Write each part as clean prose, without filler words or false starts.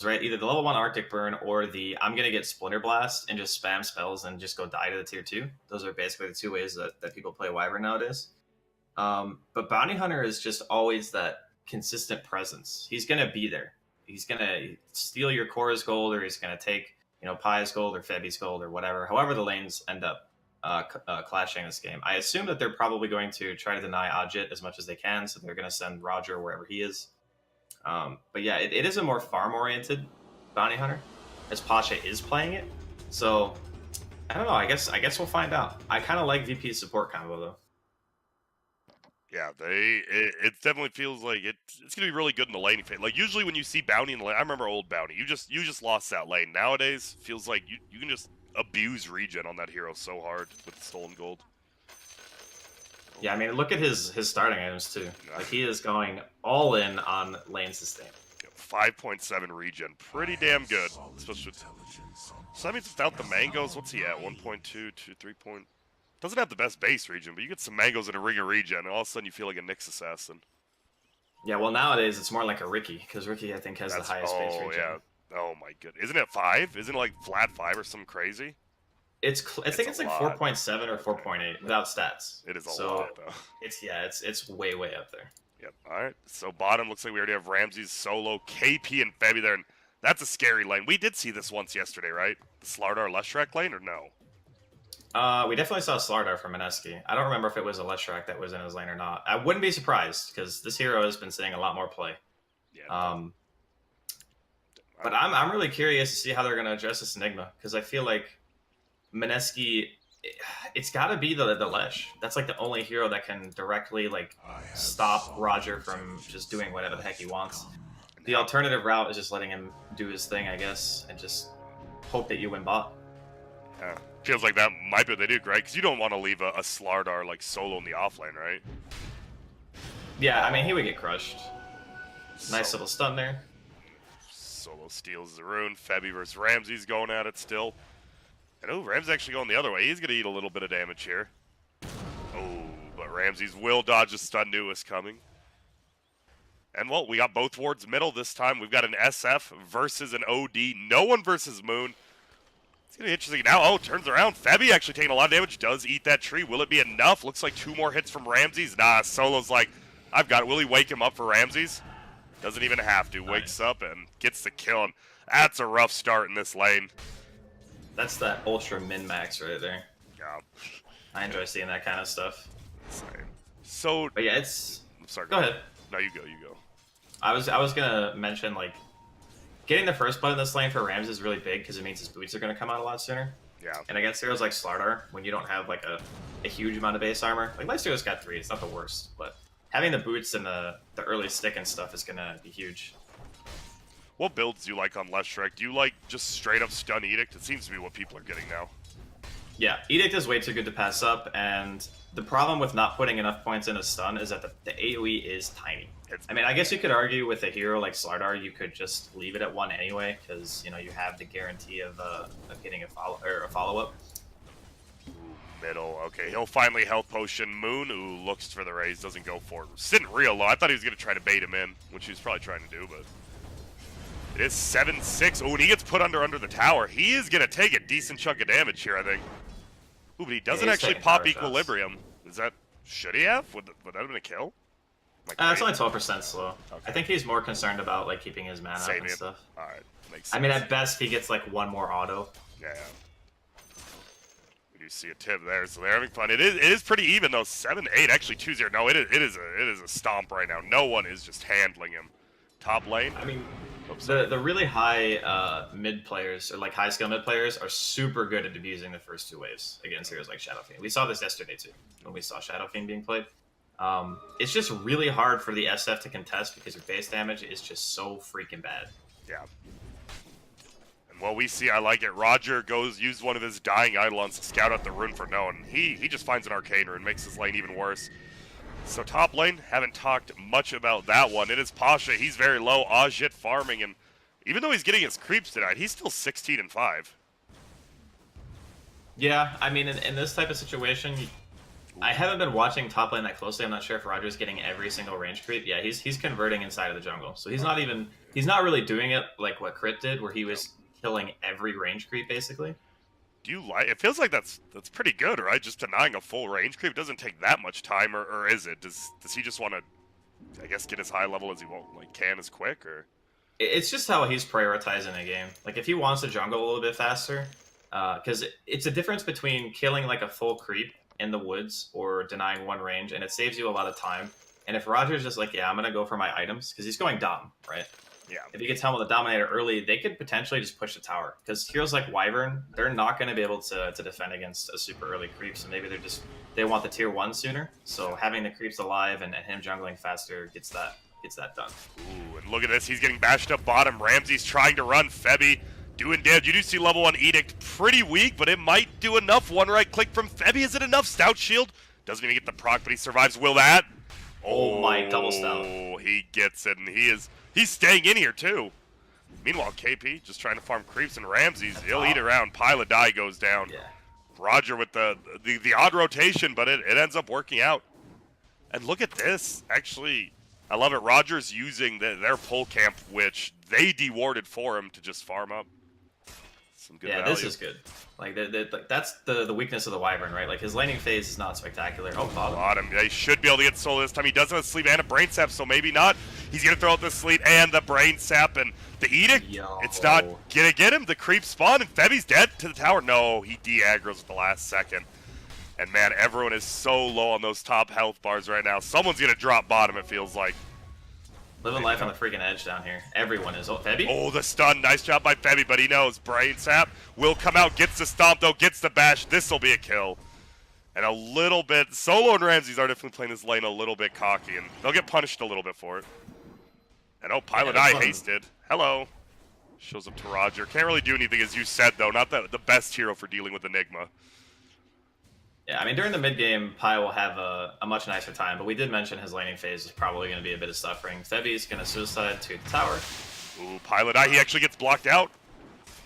right? Either the level 1 Arctic Burn or the I'm going to get Splinter Blast and just spam spells and just go die to the tier 2. Those are basically the two ways that people play Wyvern nowadays. But Bounty Hunter is just always that consistent presence. He's going to be there. He's going to steal your Core's gold, or he's going to take, Pi's gold or Febi's gold or whatever, however the lanes end up clashing this game. I assume that they're probably going to try to deny Ajit as much as they can, so they're going to send Roger wherever he is. But yeah, it is a more farm-oriented Bounty Hunter, as Pasha is playing it. So, I don't know, I guess we'll find out. I kind of like VP's support combo, though. Yeah, it definitely feels like it's gonna be really good in the laning phase. Like usually when you see Bounty in the lane, I remember old Bounty, you just lost that lane. Nowadays, feels like you can just abuse regen on that hero so hard with the stolen gold. Yeah, I mean, look at his starting items too. Like he is going all in on lane sustain. 5.7 regen, pretty damn good. Especially with, so that means without the mangoes, what's he at? 1.2 to 3. Doesn't have the best base regen, but you get some mangoes in a ring of regen, and all of a sudden you feel like a Nyx assassin. Yeah, well nowadays it's more like a Ricky, because Ricky I think has the highest base regen. Yeah. Oh my goodness. Isn't it 5? Isn't it like flat 5 or something crazy? I think it's like 4.7 or 4.8 without stats. It is a lot though. It's way up there. Yep. All right. So bottom looks like we already have Ramses, Solo, KP, and Febby there, and that's a scary lane. We did see this once yesterday, right? The Slardar Leshrac lane, or no? We definitely saw Slardar from Mineski. I don't remember if it was a Leshrac that was in his lane or not. I wouldn't be surprised because this hero has been seeing a lot more play. Yeah. But I'm really curious to see how they're going to address this Enigma, because I feel like Mineski, it's got to be the Lesh. That's like the only hero that can directly like stop Roger from just doing whatever the heck he wants. The alternative route is just letting him do his thing, I guess, and just hope that you win bot. Yeah. Feels like that might be what they do, Greg, because you don't want to leave a Slardar like solo in the offlane, right? Yeah, I mean, he would get crushed. Nice little stun there. Solo steals the rune. Febby versus Ramses going at it still. And oh, Ramses actually going the other way. He's going to eat a little bit of damage here. Oh, but Ramses will dodge a stun, knew was coming. And well, we got both wards middle this time. We've got an SF versus an OD. No one versus Moon. It's going to be interesting. Now, oh, turns around. Febby actually taking a lot of damage. Does eat that tree. Will it be enough? Looks like 2 more hits from Ramses. Nah, Solo's like, I've got it. Will he wake him up for Ramses? Doesn't even have to. Wakes up and gets the kill. And that's a rough start in this lane. That's that ultra min-max right there. Yeah. I enjoy seeing that kind of stuff. Same. So, but yeah, it's... I'm sorry. Go ahead. No, you go, you go. I was gonna mention, like, getting the first blood in this lane for Rams is really big because it means his boots are gonna come out a lot sooner. Yeah. And against heroes like Slardar, when you don't have like a huge amount of base armor, like Lifesteal's got 3, it's not the worst, but having the boots and the early stick and stuff is gonna be huge. What builds do you like on Leshrac? Do you like just straight up stun Edict? It seems to be what people are getting now. Yeah, Edict is way too good to pass up, and the problem with not putting enough points in a stun is that the AoE is tiny. I mean, I guess you could argue with a hero like Slardar, you could just leave it at 1 anyway, because you have the guarantee of getting a follow-up. Middle, okay, he'll finally health potion Moon, who looks for the raise, doesn't go for it. Sitting real low. I thought he was going to try to bait him in, which he was probably trying to do, but it is 7-6. Oh, and he gets put under the tower. He is going to take a decent chunk of damage here, I think. Ooh, but he doesn't actually pop Equilibrium. Is that... Should he have? Would that have been a kill? It's only 12% slow. Okay. I think he's more concerned about like keeping his mana up and stuff. Alright, makes sense. I mean, at best, he gets like 1 more auto. Yeah. We do see a tip there, so they're having fun. It is pretty even, though. 7-8, actually 2-0. No, it is a stomp right now. No one is just handling him. Top lane. I mean... The really high mid players, or like high skill mid players, are super good at abusing the first 2 waves against heroes like Shadow Fiend. We saw this yesterday too, when we saw Shadow Fiend being played. It's just really hard for the SF to contest because your base damage is just so freaking bad. Yeah. And what we see, I like it. Roger used one of his dying Eidolons to scout out the rune for no, and he just finds an Arcane Rune, makes his lane even worse. So top lane, haven't talked much about that one. It is Pasha. He's very low. Ajit farming, and even though he's getting his creeps tonight, he's still 16-5. Yeah, I mean, in this type of situation, I haven't been watching top lane that closely. I'm not sure if Roger's getting every single range creep. Yeah, he's converting inside of the jungle, so he's not really doing it like what Crit did, where he Yep. was killing every range creep basically. Do you like? It feels like that's pretty good, right? Just denying a full range creep doesn't take that much time, or is it? Does he just want to, I guess, get as high level as he can as quick, or? It's just how he's prioritizing the game. Like if he wants to jungle a little bit faster, because it's a difference between killing like a full creep in the woods or denying one range, and it saves you a lot of time. And if Roger's just like, yeah, I'm gonna go for my items because he's going dom, right? Yeah. If he gets home with a Dominator early, they could potentially just push the tower. Because heroes like Wyvern, they're not going to be able to defend against a super early creep, so maybe they want the tier 1 sooner. So having the creeps alive and him jungling faster gets that done. Ooh, and look at this, he's getting bashed up bottom. Ramsey's trying to run. Febby doing damage. You do see level 1 Edict, pretty weak, but it might do enough. One right click from Febby, is it enough? Stout Shield, doesn't even get the proc, but he survives. Will that? Oh my, double stout. Oh, he gets it, and he's staying in here too. Meanwhile, KP just trying to farm creeps, and Ramsey's, he'll eat around. Pile of die goes down. Yeah. Roger with the odd rotation, but it ends up working out. And look at this. Actually, I love it. Roger's using their pull camp, which they dewarded for him to just farm up. Some good value. This is good. Like that's the weakness of the Wyvern, right? Like his laning phase is not spectacular. Oh, bottom. Yeah, he should be able to get solo this time. He does have a sleep and a brain sap, so maybe not. He's gonna throw out the sleep and the brain sap, and the edict. Yo. It's not gonna get him. The creep spawn, and Febby's dead to the tower. No, he de-aggroes at the last second. And man, everyone is so low on those top health bars right now. Someone's gonna drop bottom, it feels like. Living life on the freaking edge down here. Everyone is. Oh, Febby? Oh, the stun. Nice job by Febby, but he knows. Brain sap will come out, gets the stomp though, gets the bash. This will be a kill. And a little bit, Solo and Ramses are definitely playing this lane a little bit cocky, and they'll get punished a little bit for it. And oh, Pilot Eye hasted. Hello. Shows up to Roger. Can't really do anything, as you said, though. Not the best hero for dealing with Enigma. Yeah, I mean, during the mid-game, Pi will have a much nicer time, but we did mention his laning phase is probably going to be a bit of suffering. Febby's going to suicide to the tower. Ooh, Pilot Eye, he actually gets blocked out,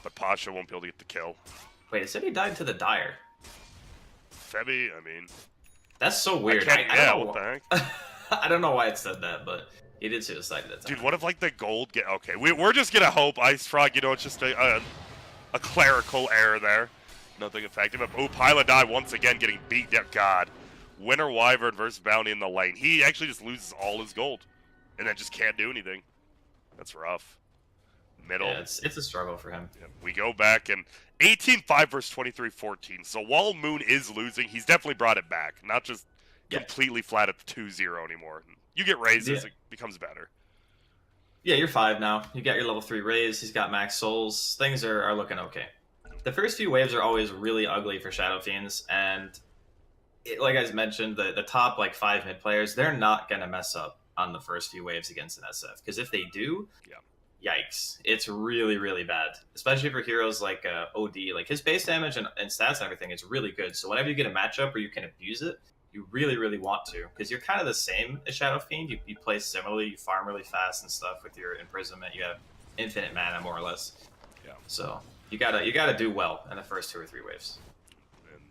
but Pasha won't be able to get the kill. Wait, it said he died to the Dire. Febby, I mean... That's so weird. Yeah, what the heck? I don't know why it said that, but he did suicide at that time. Dude, what if, like, the gold get... Okay, we're just going to hope Ice Frog, you know, it's just a clerical error there. Nothing effective. Oh, Pilot Die once again getting beat down. God. Winter Wyvern versus Bounty in the lane. He actually just loses all his gold. And then just can't do anything. That's rough. Middle. Yeah, it's a struggle for him. Yeah, we go back and 18-5 versus 23-14. So while Moon is losing, he's definitely brought it back. Not just completely flat at the 2-0 anymore. You get raises, it becomes better. Yeah, you're 5 now. You got your level 3 raise. He's got max souls. Things are looking okay. The first few waves are always really ugly for Shadow Fiends, and like I mentioned, the top like 5 mid players, they're not gonna mess up on the first few waves against an SF, because if they do, yikes, it's really, really bad. Especially for heroes like OD, like his base damage and stats and everything is really good. So whenever you get a matchup where you can abuse it, you really, really want to, because you're kind of the same as Shadow Fiend. You play similarly, you farm really fast and stuff with your imprisonment. You have infinite mana more or less. Yeah. So you gotta do well in the first 2 or 3 waves. And,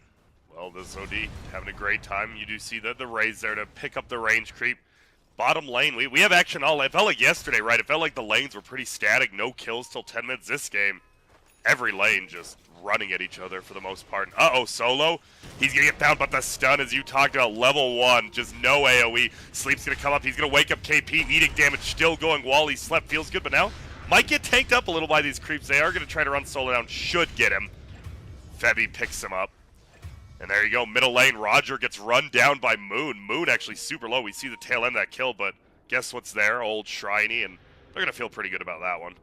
well, this OD having a great time. You do see the raise there to pick up the range creep. Bottom lane, we have action all. It felt like yesterday, right? It felt like the lanes were pretty static. No kills till 10 minutes. This game, every lane just running at each other for the most part. Uh-oh, Solo. He's gonna get found, but the stun, as you talked about, level 1, just no AoE. Sleep's gonna come up. He's gonna wake up KP. Edict damage still going while he slept. Feels good, but now might get tanked up a little by these creeps. They are going to try to run Solo down. Should get him. Febby picks him up. And there you go. Middle lane. Roger gets run down by Moon. Moon actually super low. We see the tail end of that kill, but guess what's there? Old Shriney, and they're going to feel pretty good about that one.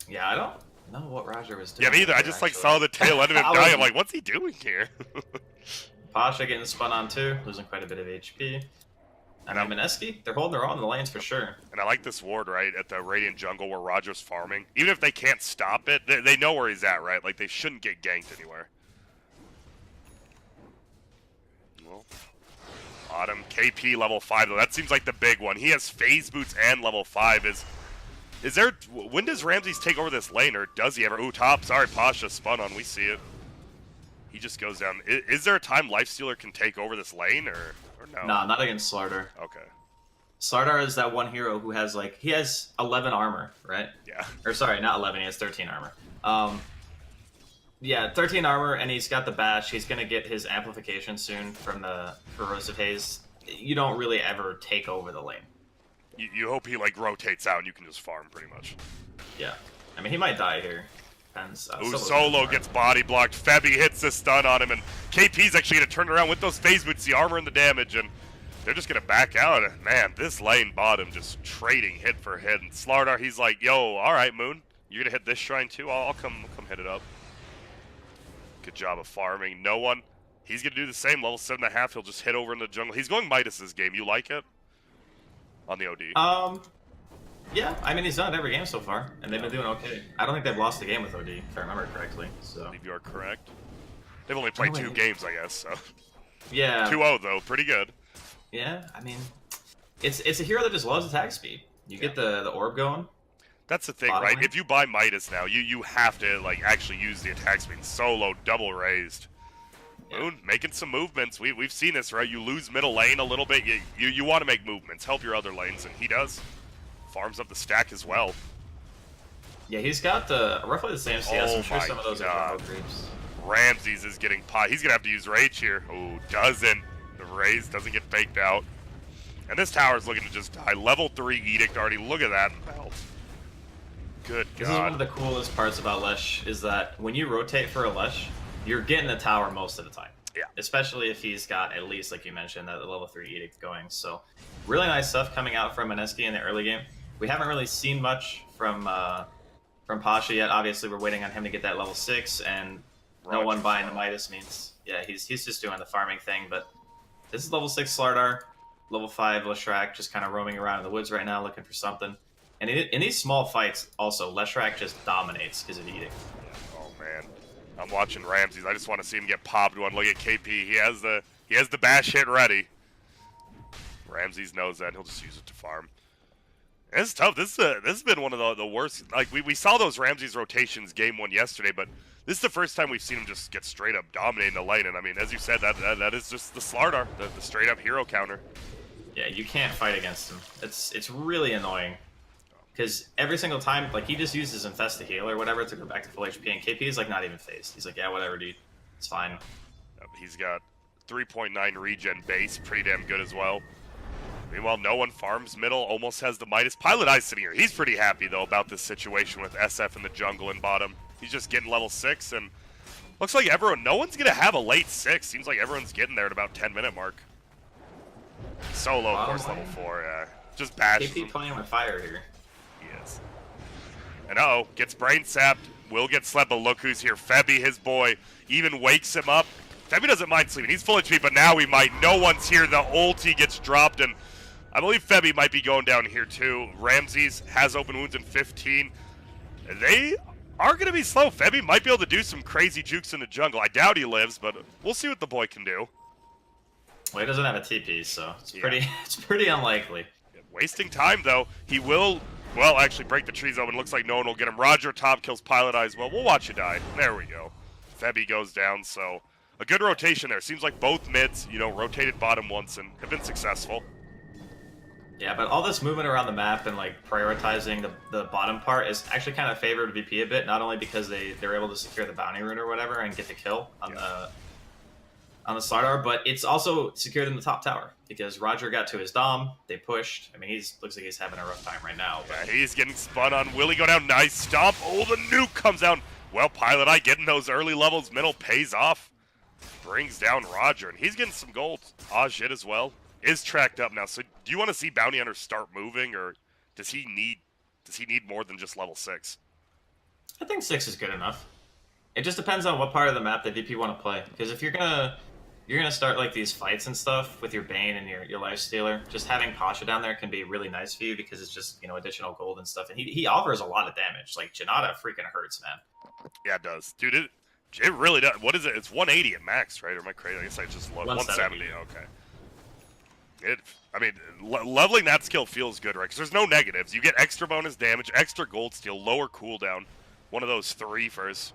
Yeah, I don't know what Roger was doing. Yeah, me either. I just saw the tail end of him die. I'm like, what's he doing here? Pasha getting spun on too, losing quite a bit of HP. And Mineski, they're holding their own in the lanes for sure. And I like this ward, right, at the Radiant Jungle where Roger's farming. Even if they can't stop it, they know where he's at, right? Like, they shouldn't get ganked anywhere. Well, Autumn, KP level 5, though. That seems like the big one. He has phase boots and level 5. Is there... When does Ramses take over this lane, or does he ever... Ooh, top. Sorry, Pasha spun on. We see it. He just goes down. Is there a time Lifestealer can take over this lane, or no? Nah, not against Slardar. Okay. Slardar is that one hero who has like he has 11 armor, right? Yeah. Or sorry, not 11. He has 13 armor. Yeah, 13 armor, and he's got the bash. He's gonna get his amplification soon from the Corrosive Haze. You don't really ever take over the lane. You hope he like rotates out and you can just farm pretty much. Yeah, I mean he might die here. Depends. Ooh, Solo gets body blocked. Febby hits the stun on him, and KP's actually gonna turn around with those phase boots, the armor and the damage, and they're just gonna back out. Man, this lane bottom just trading hit for hit. And Slardar, he's like, "Yo, all right, Moon, you're gonna hit this shrine too. I'll come hit it up." Good job of farming. No one. He's gonna do the same. Level 7.5. He'll just hit over in the jungle. He's going Midas this game. You like it? On the OD. Yeah, I mean he's done it every game so far, and they've been doing okay. I don't think they've lost a game with OD, if I remember correctly. So. I believe you are correct. They've only played 2 games, I guess. So. Yeah. 2-0 though, pretty good. Yeah, I mean, it's a hero that just loves attack speed. You get the orb going. That's the thing, right? If you buy Midas now, you have to like actually use the attack speed. Solo double raised. Moon making some movements. We've seen this, right? You lose middle lane a little bit. You want to make movements, help your other lanes, and he does. Farms up the stack as well. Yeah, he's got roughly the same CS. I'm sure some of those are creeps. Ramses is getting pot. He's gonna have to use Rage here. Oh, doesn't. The raise doesn't get faked out. And this tower's looking to just die. Level 3 Edict already. Look at that belt. Good God. This is one of the coolest parts about Lesh, is that when you rotate for a Lesh, you're getting the tower most of the time. Yeah. Especially if he's got, at least, like you mentioned, that level 3 Edict going. So, really nice stuff coming out from Mineski in the early game. We haven't really seen much from Pasha yet. Obviously, we're waiting on him to get that level 6, and no one buying the Midas means, yeah, he's just doing the farming thing. But this is level 6 Slardar, level 5 Leshrac, just kind of roaming around in the woods right now, looking for something. And in these small fights, also, Leshrac just dominates because of Edict. Oh man, I'm watching Ramses. I just want to see him get popped one. Look at KP. He has the bash hit ready. Ramses knows that. He'll just use it to farm. And it's tough. This has been one of the worst. Like we saw those Ramses rotations game 1 yesterday, but this is the first time we've seen him just get straight up dominating the lane. And I mean, as you said, that is just the Slardar, the straight up hero counter. Yeah, you can't fight against him. It's really annoying. Because every single time, like, he just uses Infest to heal or whatever to go back to full HP, and KP is, like, not even phased. He's like, yeah, whatever, dude. It's fine. He's got 3.9 regen base, pretty damn good as well. Meanwhile, no one farms middle, almost has the Midas. Pilot Eye sitting here. He's pretty happy, though, about this situation with SF in the jungle and bottom. He's just getting level 6, and looks like no one's going to have a late 6. Seems like everyone's getting there at about 10-minute mark. Solo, of course, level 4, yeah. Just bash. KP playing with fire here. Yes. And uh-oh, gets brain sapped, will get slept, but look who's here. Febby, his boy, even wakes him up. Febby doesn't mind sleeping. He's full HP, but now he might. No one's here. The ulti gets dropped, and I believe Febby might be going down here too. Ramses has open wounds in 15. They are going to be slow. Febby might be able to do some crazy jukes in the jungle. I doubt he lives, but we'll see what the boy can do. Well, he doesn't have a TP, so it's pretty unlikely. Yeah, wasting time, though. He will, well, actually break the trees open. Looks like no one will get him. Roger top kills Pilot Eye as well. We'll watch you die. There we go. Febby goes down, so a good rotation there. Seems like both mids, rotated bottom once and have been successful. Yeah, but all this movement around the map and like prioritizing the bottom part is actually kind of favored VP a bit, not only because they're able to secure the bounty rune or whatever and get the kill on the Slardar, but it's also secured in the top tower because Roger got to his Dom, they pushed. I mean, looks like he's having a rough time right now. But... yeah, he's getting spun on. Will he go down? Nice stomp. Oh, the nuke comes down. Well, Pilot Eye getting those early levels middle pays off. Brings down Roger, and he's getting some gold. Ajit as well is tracked up now. So do you want to see Bounty Hunter start moving, or does he need more than just level 6? I think 6 is good enough. It just depends on what part of the map that VP want to play. Because if you're gonna start like these fights and stuff with your Bane and your Lifestealer, just having Pasha down there can be really nice for you because it's just additional gold and stuff. And he offers a lot of damage. Like Janata freaking hurts, man. Yeah, it does, dude. It really does. What is it? It's 180 at max, right? Or am I crazy? I guess I just looked. 170. Okay. I mean, leveling that skill feels good, right? Because there's no negatives. You get extra bonus damage, extra gold steal, lower cooldown. One of those 3 first.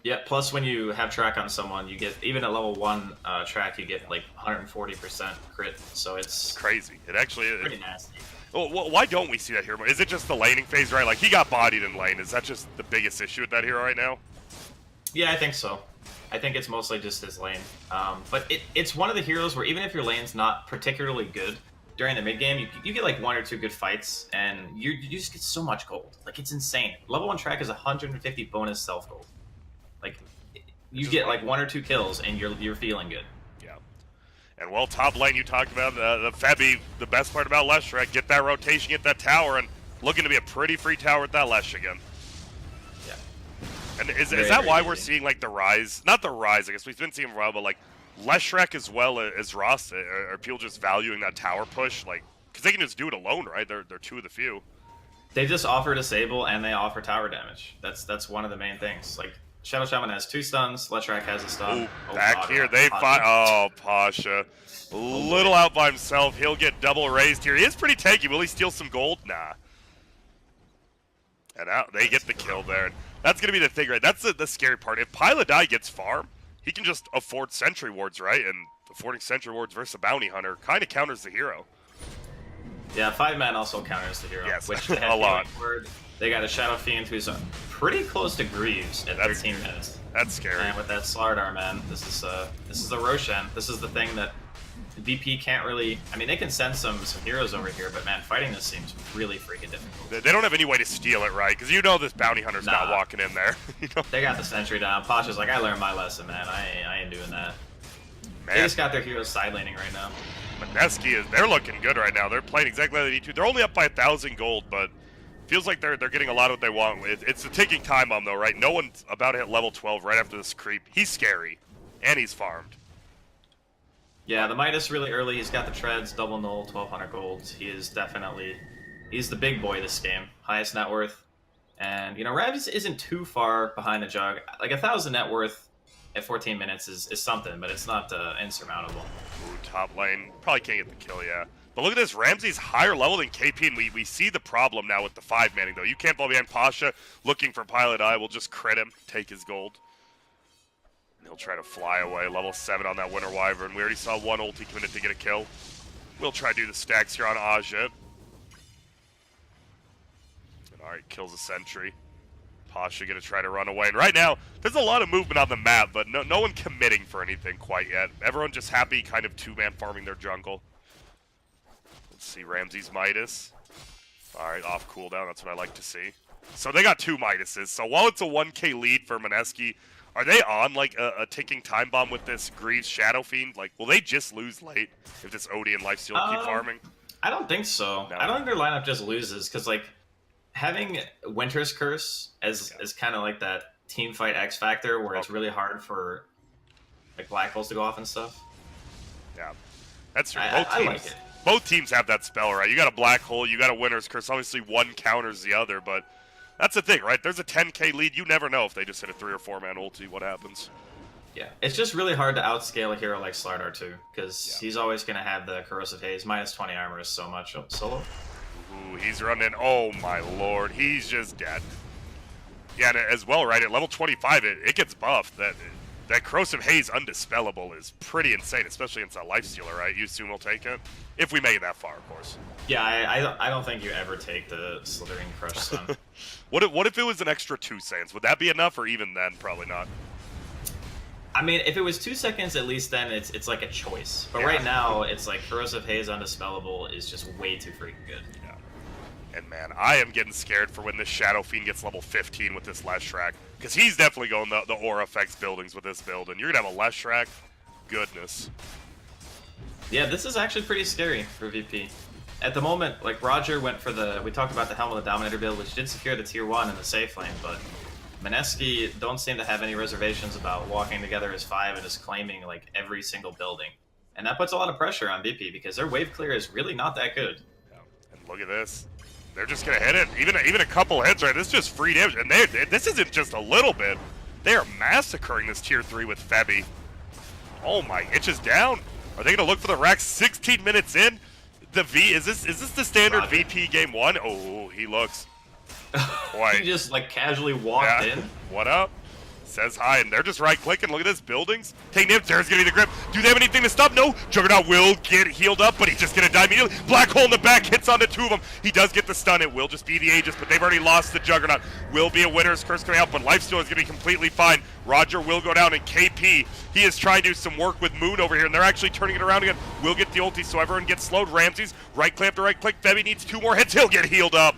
Yeah, plus when you have track on someone, you get, even at level 1 track, you get like 140% crit, so it's Crazy. It actually is. pretty nasty. Well, why don't we see that here more? Is it just the laning phase, right? Like, he got bodied in lane. Is that just the biggest issue with that hero right now? Yeah, I think so. I think it's mostly just his lane. But it's one of the heroes where even if your lane's not particularly good, during the mid game, you get like 1 or 2 good fights, and you just get so much gold. Like, it's insane. Level 1 track is 150 bonus self gold. Like, you get like 1 or 2 kills, and you're feeling good. Yeah. And well, top lane you talked about, the Febby, the best part about Leshrac, get that rotation, get that tower, and looking to be a pretty free tower with that Lesh again. Yeah. And is that why we're seeing like the rise? Not the rise, I guess we've been seeing for a while, but like Leshrac as well as Ross, are people just valuing that tower push? Like, because they can just do it alone, right? They're 2 of the few. They just offer disable and they offer tower damage. That's one of the main things. Like, Shadow Shaman has 2 stuns, Leshrac has a stun. Ooh, back here, they fight. Oh, Pasha. Little out by himself. He'll get double raised here. He is pretty tanky. Will he steal some gold? Nah. And out, they get the kill there. That's going to be the thing, right? That's the scary part. If Piladai gets farm, he can just afford sentry wards, right? And affording sentry wards versus a bounty hunter kind of counters the hero. Yeah, 5-man also counters the hero. Yes, which they have a lot. They got a Shadow Fiend who's pretty close to Greaves at 13 minutes. That's scary. And with that Slardar, man, this is a Roshan. This is the thing that VP can't really. I mean, they can send some heroes over here, but man, fighting this seems really freaking difficult. They don't have any way to steal it, right? Because you know this bounty hunter's not walking in there. You know? They got the sentry down. Pasha's like, I learned my lesson, man. I ain't doing that. Man. They just got their heroes side laning right now. Mineski they're looking good right now. They're playing exactly how they need to. They're only up by 1,000 gold, but feels like they're getting a lot of what they want. It's a ticking time bomb though, right? No one's about to hit level 12 right after this creep. He's scary, and he's farmed. Yeah, the Midas really early. He's got the treads, double null, 1,200 gold. He's the big boy this game, highest net worth, and you know Revs isn't too far behind the jug. Like 1,000 net worth at 14 minutes is something, but it's not insurmountable. Ooh, top lane probably can't get the kill, yeah. But look at this, Ramsey's higher level than KP, and we see the problem now with the 5-manning, though. You can't fall behind Pasha, looking for Piladai. We'll just crit him, take his gold. And he'll try to fly away, level 7 on that Winter Wyvern. We already saw 1 ulti committed to get a kill. We'll try to do the stacks here on Aja. Alright, kills a sentry. Pasha gonna try to run away. And right now, there's a lot of movement on the map, but no one committing for anything quite yet. Everyone just happy kind of 2-man farming their jungle. Let's see, Ramsey's Midas. Alright, off cooldown, that's what I like to see. So they got 2 Midases. So while it's a 1k lead for Mineski, are they on like a ticking time bomb with this Greaves Shadow Fiend? Like, will they just lose late if this Odie and Lifesteal keep farming? I don't think so. No. I don't think their lineup just loses, because like having Winter's Curse as kind of like that team fight X factor where it's really hard for like black holes to go off and stuff. Yeah, that's true. I like it. Both teams have that spell, right? You got a black hole, you got a Winter's Curse. Obviously, one counters the other, but that's the thing, right? There's a 10k lead. You never know if they just hit a 3 or 4-man ulti, what happens. Yeah, it's just really hard to outscale a hero like Slardar too, because he's always going to have the Corrosive Haze. Minus 20 armor is so much solo. Ooh, he's running. Oh my lord, he's just dead. Yeah, and as well, right? At level 25, it gets buffed. That Corrosive Haze Undispellable is pretty insane, especially against that Lifestealer, right? You assume we'll take it? If we make it that far, of course. Yeah, I don't think you ever take the Slithering Crush Sun. What if it was an extra 2 seconds? Would that be enough, or even then, probably not? I mean, if it was 2 seconds, at least then it's like a choice. But right now, it's like Corrosive Haze Undispellable is just way too freaking good. Yeah. And man, I am getting scared for when this Shadow Fiend gets level 15 with this Leshrac. Because he's definitely going the Aura Effects buildings with this build. And you're going to have a Leshrac. Goodness. Yeah, this is actually pretty scary for VP. At the moment, like Roger went for we talked about the Helm of the Dominator build, which did secure the tier 1 in the safe lane, but Mineski don't seem to have any reservations about walking together as 5 and just claiming like every single building. And that puts a lot of pressure on VP because their wave clear is really not that good. Yeah. And look at this. They're just going to hit it. Even a couple hits, right? This is just free damage. And this isn't just a little bit. They are massacring this tier 3 with Febby. Oh my, itch is down. Are they going to look for the Rex 16 minutes in? The V, is this the standard Roger. VP game 1? Oh, he looks. He just like casually walked in. What up? Says hi, and they're just right-clicking. Look at this, buildings. Taking him, Sarah's gonna be the grip. Do they have anything to stop? No. Juggernaut will get healed up, but he's just gonna die immediately. Black hole in the back, hits onto 2 of them. He does get the stun. It will just be the Aegis, but they've already lost the Juggernaut. Will be a winner's curse coming out, but Lifesteal is gonna be completely fine. Roger will go down, and KP, he is trying to do some work with Moon over here, and they're actually turning it around again. Will get the ulti, so everyone gets slowed. Ramsey's right-click after right-click. Febby needs 2 more hits. He'll get healed up.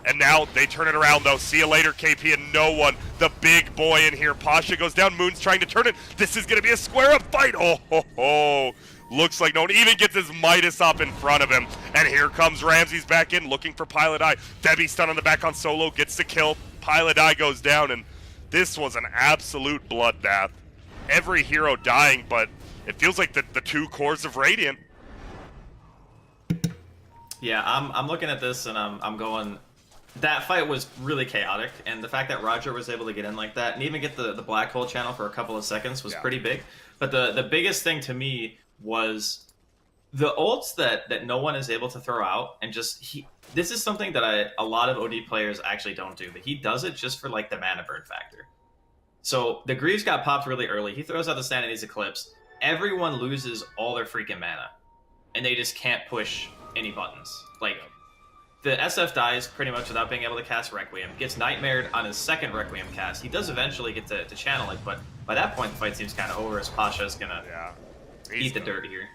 And now they turn it around, though. See you later, KP, and no one. The big boy in here. Pasha goes down. Moon's trying to turn it. This is going to be a square-up fight. Oh, ho, ho. Looks like no one even gets his Midas up in front of him. And here comes Ramsey's back in, looking for Pilot Eye. Febby stun on the back on Solo, gets the kill. Pilot Eye goes down, and this was an absolute bloodbath. Every hero dying, but it feels like the 2 cores of Radiant. Yeah, I'm looking at this, and I'm going... That fight was really chaotic, and the fact that Roger was able to get in like that and even get the black hole channel for a couple of seconds was pretty big. But the biggest thing to me was the ults that no one is able to throw out, and just this is something that a lot of OD players actually don't do, but he does it just for like the mana burn factor. So the Greaves got popped really early. He throws out the Sanity's Eclipse. Everyone loses all their freaking mana, and they just can't push any buttons. Like, the SF dies pretty much without being able to cast Requiem. Gets Nightmared on his second Requiem cast. He does eventually get to channel it, but by that point the fight seems kind of over as Pasha's gonna eat the dirt here.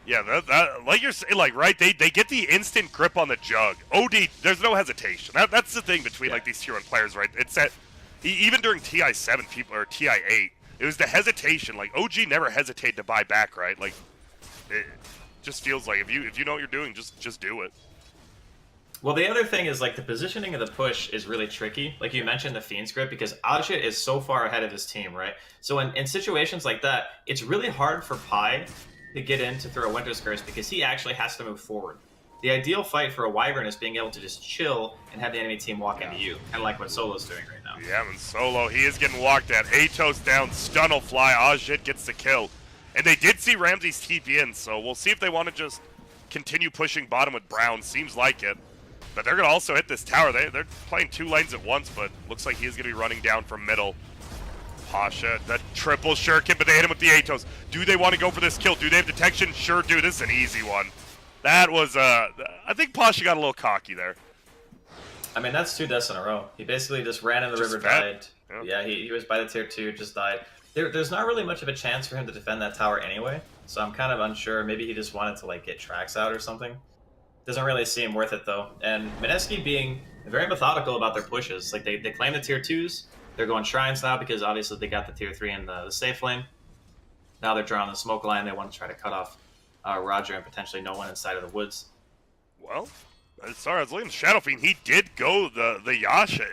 Yeah, that like you're saying, like, right? They get the instant grip on the jug. OD, there's no hesitation. That's the thing between like these tier 1 players, right? It's that even during TI7 people or TI8, it was the hesitation. Like OG never hesitated to buy back, right? Like it just feels like if you know what you're doing, just do it. Well, the other thing is, like, the positioning of the push is really tricky. Like you mentioned, the Fiend script, because Ajit is so far ahead of his team, right? So in situations like that, it's really hard for Pi to get in to throw a Winter's Curse because he actually has to move forward. The ideal fight for a Wyvern is being able to just chill and have the enemy team walk into you, kind of like what Solo's doing right now. Yeah, and Solo, he is getting walked at. Atos down, stun will fly, Ajit gets the kill. And they did see Ramsey's TP in, so we'll see if they want to just continue pushing bottom with Brown. Seems like it. But they're going to also hit this tower. They're playing 2 lanes at once, but looks like he's going to be running down from middle. Pasha, the triple shuriken, but they hit him with the Atos. Do they want to go for this kill? Do they have detection? Sure do. This is an easy one. That was, I think Pasha got a little cocky there. I mean, that's 2 deaths in a row. He basically just ran in the river, died. Yeah, he was by the tier 2, just died. There's not really much of a chance for him to defend that tower anyway, so I'm kind of unsure. Maybe he just wanted to, like, get tracks out or something. Doesn't really seem worth it, though. And Mineski being very methodical about their pushes. Like, they claim the tier 2s. They're going Shrines now because obviously they got the tier 3 in the safe lane. Now they're drawing the smoke line. They want to try to cut off Roger and potentially no one inside of the woods. Well, sorry, I was looking at Shadow Fiend. He did go the Yasha.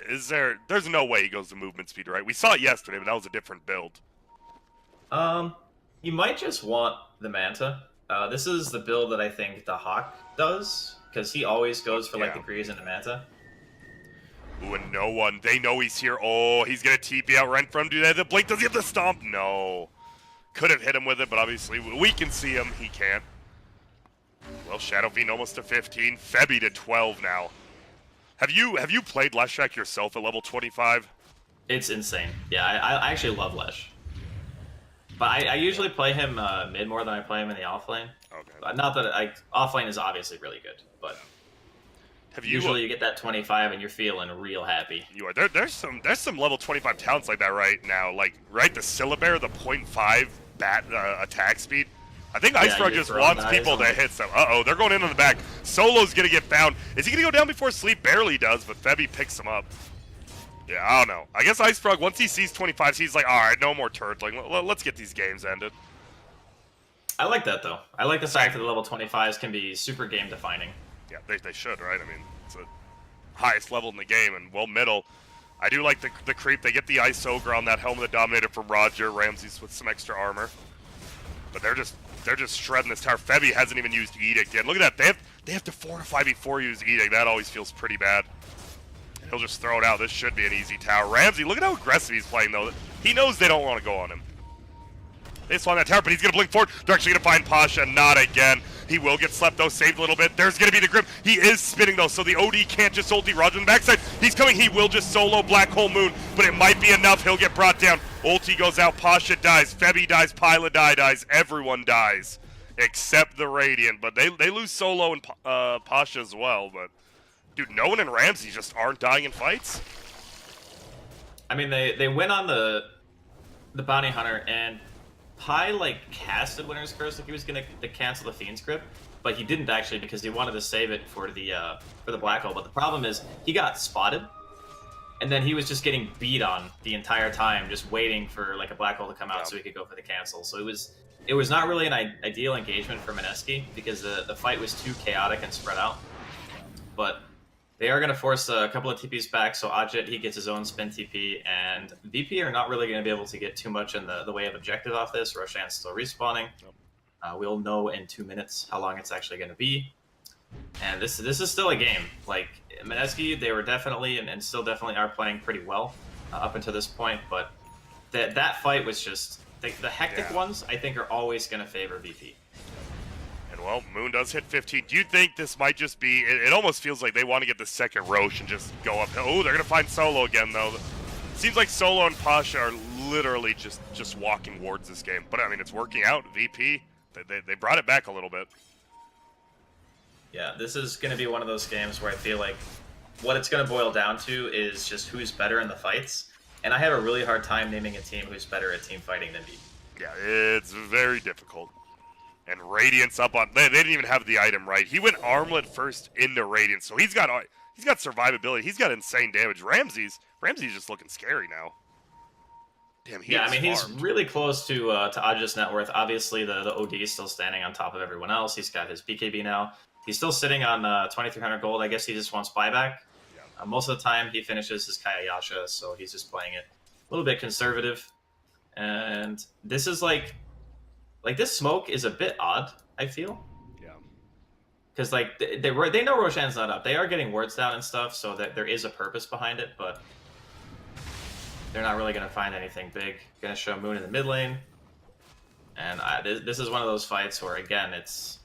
There's no way he goes to movement speed, right? We saw it yesterday, but that was a different build. You might just want the Manta. This is the build that I think the Hawk does, because he always goes for like the Greaves and the Manta. Ooh, and no one. They know he's here. Oh, he's going to TP out right from. Do they have the blink? Does he have the stomp? No. Could have hit him with it, but obviously we can see him. He can't. Well, Shadow Fiend almost to 15. Febby to 12 now. Have you played Leshrac yourself at level 25? It's insane. Yeah, I actually love Lesh. But I usually play him mid more than I play him in the offlane. Okay. Not that offlane is obviously really good, but usually you get that 25 and you're feeling real happy. You are. There's some level 25 talents like that right now. Like the Syllabear, the 0.5 bat attack speed. I think Ice Frog just wants people to hit some. Uh-oh, they're going in on the back. Solo's gonna get found. Is he gonna go down before Sleep? Barely does, but Febby picks him up. Yeah, I don't know. I guess Ice Frog, once he sees 25, he's like, alright, no more turtling. Let's get these games ended. I like that, though. I like the fact that the level 25s can be super game-defining. Yeah, they should, right? I mean, it's the highest level in the game, and, well, middle. I do like the creep. They get the Ice Ogre on that Helm of the Dominator from Roger. Ramsey's with some extra armor. But they're just shredding this tower. Febby hasn't even used Edict yet. Look at that. They have to fortify before you use Edict. That always feels pretty bad. He'll just throw it out. This should be an easy tower. Ramsey, look at how aggressive he's playing, though. He knows they don't want to go on him. They just want that tower, but he's going to blink forward. They're actually going to find Pasha. Not again. He will get slept though, saved a little bit. There's gonna be the grip. He is spinning though, so the OD can't just ulti Roger on the backside. He's coming, he will just solo Black Hole Moon, but it might be enough. He'll get brought down. Ulti goes out, Pasha dies, Febby dies, Pilot dies, everyone dies. Except the Radiant, but they lose Solo and Pasha as well, but dude, no one and Ramsey just aren't dying in fights. I mean, they win on the Bounty Hunter, and Pi, like, casted Winter's Curse like he was going to cancel the Fiend's Grip, but he didn't actually because he wanted to save it for the Black Hole. But the problem is, he got spotted, and then he was just getting beat on the entire time, just waiting for, like, a Black Hole to come out so he could go for the cancel. So it was not really an ideal engagement for Mineski because the fight was too chaotic and spread out. But they are going to force a couple of TPs back, so Ajit, he gets his own spin TP, and VP are not really going to be able to get too much in the way of objective off this. Roshan's still respawning. We'll know in 2 minutes how long it's actually going to be. And this is still a game. Like, Mineski, they were definitely, and still definitely are playing pretty well up until this point, but that fight was just... The hectic ones, I think, are always going to favor VP. And, well, Moon does hit 15. Do you think this might just be... It almost feels like they want to get the second Roche and just go up. Oh, they're going to find Solo again, though. Seems like Solo and Pasha are literally just walking towards this game. But, I mean, it's working out. VP, they brought it back a little bit. Yeah, this is going to be one of those games where I feel like what it's going to boil down to is just who's better in the fights. And I have a really hard time naming a team who's better at team fighting than VP. Yeah, it's very difficult. And Radiant's up on... They didn't even have the item right. He went Armlet first into Radiant, so he's got survivability. He's got insane damage. Ramsey's just looking scary now. Damn, I mean, he's really close to Ajit's net worth. Obviously, the OD is still standing on top of everyone else. He's got his BKB now. He's still sitting on 2,300 gold. I guess he just wants buyback. Most of the time, he finishes his Kayayasha, so he's just playing it a little bit conservative. And this is like this smoke is a bit odd, I feel. Yeah. Because like they know Roshan's not up. They are getting wards down and stuff, so that there is a purpose behind it, but they're not really going to find anything big. Going to show Moon in the mid lane. And this is one of those fights where, again, it's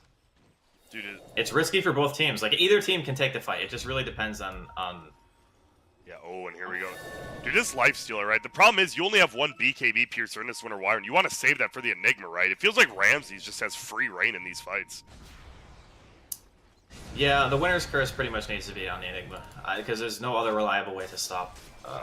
risky for both teams. Like, either team can take the fight. It just really depends on... Yeah, oh, and here we go. Dude, this lifestealer, right? The problem is you only have one BKB piercer in this Winter Wire, and you want to save that for the Enigma, right? It feels like Ramsey just has free reign in these fights. Yeah, the Winter's Curse pretty much needs to be on the Enigma, because there's no other reliable way to stop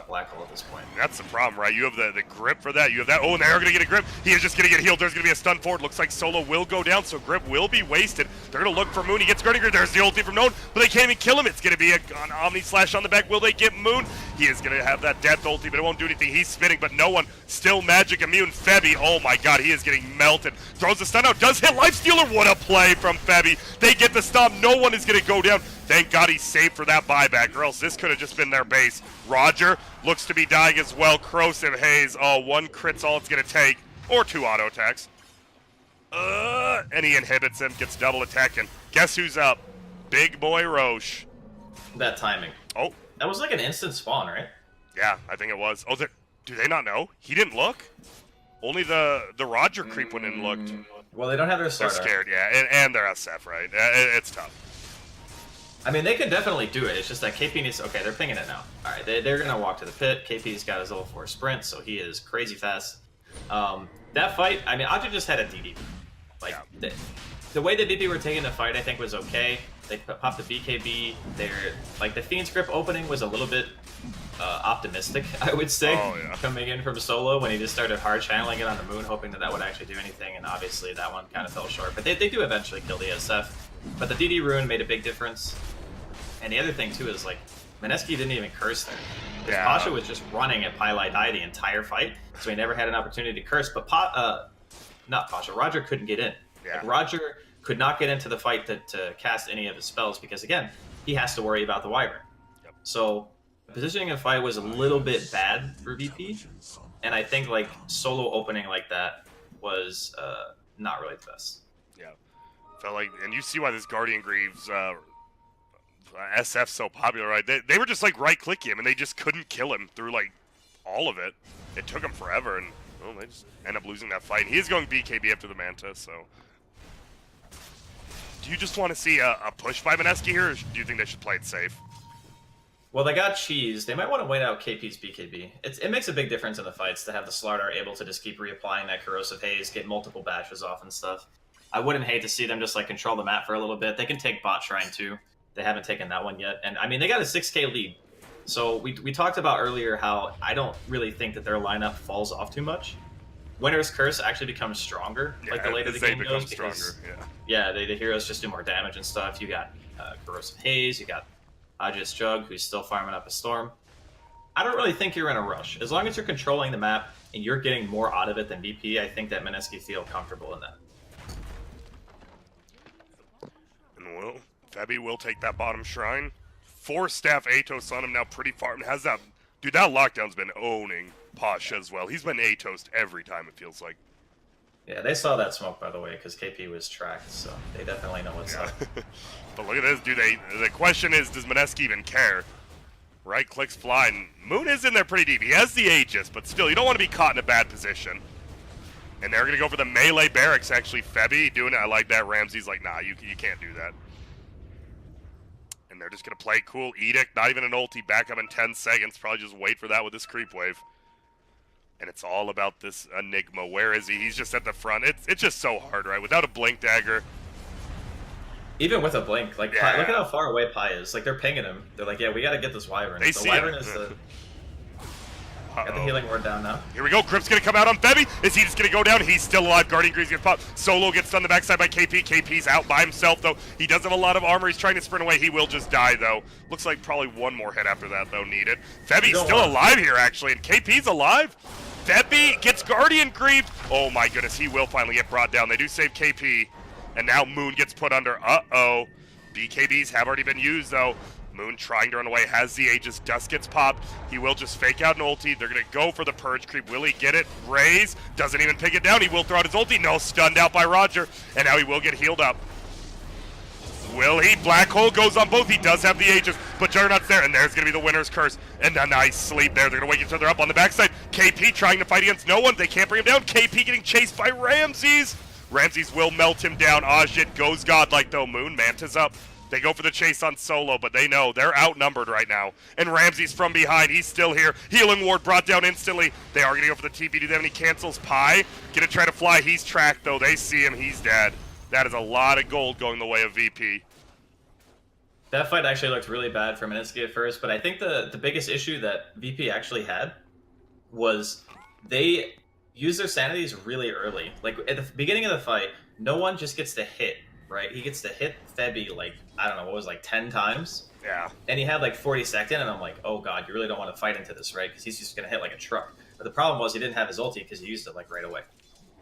Black Hole at this point. That's the problem, right? You have the grip for that. You have that. Oh, and they're going to get a grip. He is just going to get healed. There's going to be a stun forward. Looks like Solo will go down, so grip will be wasted. They're going to look for Moon. He gets Guardian Grip. There's the ulti from Moon, but they can't even kill him. It's going to be an Omni Slash on the back. Will they get Moon? He is going to have that death ulti, but it won't do anything. He's spinning, but no one. Still magic immune. Febby, oh my god, he is getting melted. Throws the stun out. Does hit Lifestealer. What a play from Febby. They get the stop. No one is going to go down. Thank God he saved for that buyback, or else this could have just been their base. Roger looks to be dying as well. Corrosive Haze. Oh, one crit's all it's going to take. Or two auto attacks. And he inhibits him, gets double attack, and guess who's up? Big boy Roche. That timing. Oh. That was like an instant spawn, right? Yeah, I think it was. Oh, do they not know? He didn't look? Only the Roger creep went in and looked. Well, they don't have their starter. They're scared, yeah, and they're SF, right? It's tough. I mean, they could definitely do it. It's just that KP needs... Okay, they're pinging it now. All right, they're going to walk to the pit. KP's got his level 4 sprint, so he is crazy fast. That fight, I mean, Aja just had a DD. Like, the way the DD were taking the fight, I think, was okay. They popped the BKB. Like, the Fiend's Grip opening was a little bit optimistic, I would say, coming in from Solo when he just started hard channeling it on the Moon, hoping that would actually do anything, and obviously that one kind of fell short. But they do eventually kill the SF. But the DD rune made a big difference. And the other thing, too, is, like, Mineski didn't even curse there. Because Pasha was just running at Pilot the entire fight, so he never had an opportunity to curse. But not Pasha, Roger couldn't get in. Yeah. Like, Roger could not get into the fight to cast any of his spells because, again, he has to worry about the Wyvern. Yep. So positioning a fight was a little bit bad for VP, and I think, like, Solo opening like that was not really the best. Yeah. Felt like, and you see why this Guardian Greaves SF's so popular, right? They were just like right-click him, and they just couldn't kill him through like all of it. It took him forever, and well, they just end up losing that fight. And he is going BKB after the Manta, so do you just want to see a push by Mineski here, or do you think they should play it safe? Well, they got cheese. They might want to wait out KP's BKB. It makes a big difference in the fights to have the Slardar able to just keep reapplying that corrosive haze, get multiple bashes off and stuff. I wouldn't hate to see them just like control the map for a little bit. They can take bot shrine too. They haven't taken that one yet, and I mean they got a 6K lead. So we talked about earlier how I don't really think that their lineup falls off too much. Winter's Curse actually becomes stronger, like the later the game goes. Because, the heroes just do more damage and stuff. You got corrosive haze. You got Aj's Jug, who's still farming up a storm. I don't really think you're in a rush. As long as you're controlling the map and you're getting more out of it than VP, I think that Mineski feel comfortable in that. And well, Febby will take that bottom shrine. 4-staff Atos on him now, pretty far. And has that... Dude, that lockdown's been owning Pasha as well. He's been Atos every time, it feels like. Yeah, they saw that smoke, by the way, because KP was tracked, so they definitely know what's up. But look at this, dude. The question is, does Mineski even care? Right clicks fly, and Moon is in there pretty deep. He has the Aegis, but still, you don't want to be caught in a bad position. And they're going to go for the melee barracks, actually. Febby doing it. I like that. Ramsey's like, nah, you can't do that. And they're just going to play cool. Edict, not even an ulti, back up in 10 seconds. Probably just wait for that with this creep wave. And it's all about this Enigma. Where is he? He's just at the front. It's just so hard, right? Without a blink dagger. Even with a blink, like Pi, look at how far away Pi is. Like they're pinging him. They're like, yeah, we got to get this Wyvern. They the Wyvern is the. Got the healing ward down now. Here we go. Crypt's going to come out on Febby. Is he just going to go down? He's still alive. Guardian Greaves gets popped. Solo gets done the backside by KP. KP's out by himself, though. He does have a lot of armor. He's trying to sprint away. He will just die, though. Looks like probably one more hit after that, though, needed. Febby's still alive here, actually, and KP's alive. Febby gets Guardian Greaved. Oh, my goodness. He will finally get brought down. They do save KP, and now Moon gets put under. Uh-oh. BKBs have already been used, though. Moon trying to run away, has the Aegis, Dust gets popped. He will just fake out an ulti. They're going to go for the Purge creep. Will he get it? Raze doesn't even pick it down. He will throw out his ulti. No, stunned out by Roger. And now he will get healed up. Will he? Black Hole goes on both. He does have the Aegis, but Juggernaut's there, and there's going to be the Winner's Curse. And a nice sleep there. They're going to wake each other up on the backside. KP trying to fight against no one. They can't bring him down. KP getting chased by Ramses. Ramses will melt him down. Ajit goes godlike, though. Moon, Manta's up. They go for the chase on Solo, but they know they're outnumbered right now. And Ramsey's from behind. He's still here. Healing ward brought down instantly. They are going to go for the TP. Do they have any cancels? Pi gonna try to fly. He's tracked, though. They see him. He's dead. That is a lot of gold going the way of VP. That fight actually looked really bad for Mineski at first, but I think the biggest issue that VP actually had was they used their sanities really early. Like, at the beginning of the fight, no one just gets to hit. Right, he gets to hit Febby like, I don't know, what was like 10 times? Yeah. And he had like 42nd, and I'm like, oh god, you really don't want to fight into this, right? Because he's just going to hit like a truck. But the problem was he didn't have his ulti because he used it like right away.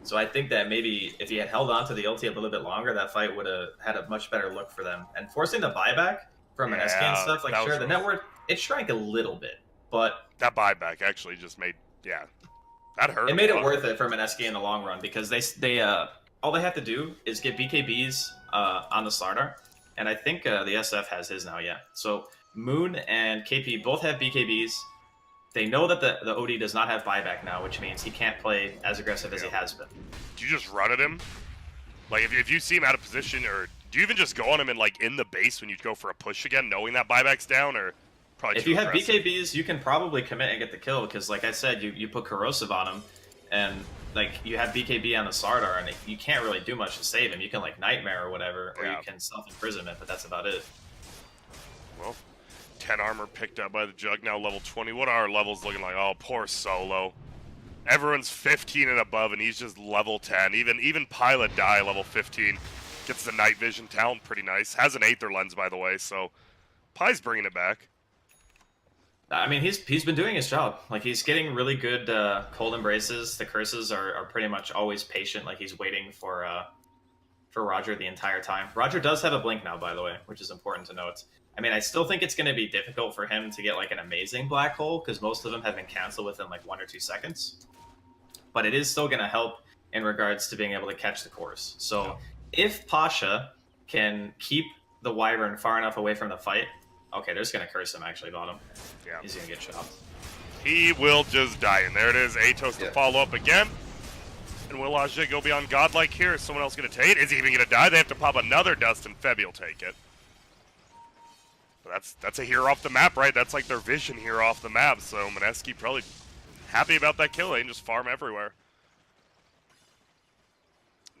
So I think that maybe if he had held on to the ulti a little bit longer, that fight would have had a much better look for them. And forcing the buyback from Mineski and stuff, like sure, the network, it shrank a little bit, but... That buyback actually just made, that hurt. It made it worth it for Mineski in the long run because they all they have to do is get BKBs on the Slardar, and I think the SF has his now, yeah. So Moon and KP both have BKBs. They know that the OD does not have buyback now, which means he can't play as aggressive as he has been. Do you just run at him? Like, if you see him out of position, or do you even just go on him in the base when you go for a push again, knowing that buyback's down, or probably if you have BKBs, you can probably commit and get the kill, because like I said, you put corrosive on him, and like you have BKB on the Slardar, and you can't really do much to save him. You can like Nightmare or whatever, or you can self-imprisonment, but that's about it. Well, 10 armor picked up by the Jug, now level 20. What are our levels looking like? Oh, poor Solo. Everyone's 15 and above, and he's just level 10. Even Pilot Die level 15. Gets the night vision talent, pretty nice. Has an Aether lens, by the way, so Pi's bringing it back. I mean, he's been doing his job. Like, he's getting really good cold embraces. The curses are pretty much always patient. Like, he's waiting for Roger the entire time. Roger does have a blink now, by the way, which is important to note. I mean, I still think it's going to be difficult for him to get, like, an amazing black hole, because most of them have been canceled within, like, 1 or 2 seconds. But it is still going to help in regards to being able to catch the course. So, if Pasha can keep the Wyvern far enough away from the fight... Okay, they're just going to curse him, actually, bottom. Yeah. He's going to get chopped. He will just die, and there it is. Atos to follow up again. And will Ajay go beyond godlike here? Is someone else going to take it? Is he even going to die? They have to pop another dust, and Febby will take it. But that's a hero off the map, right? That's like their vision here off the map. So Mineski probably happy about that kill. They can just farm everywhere.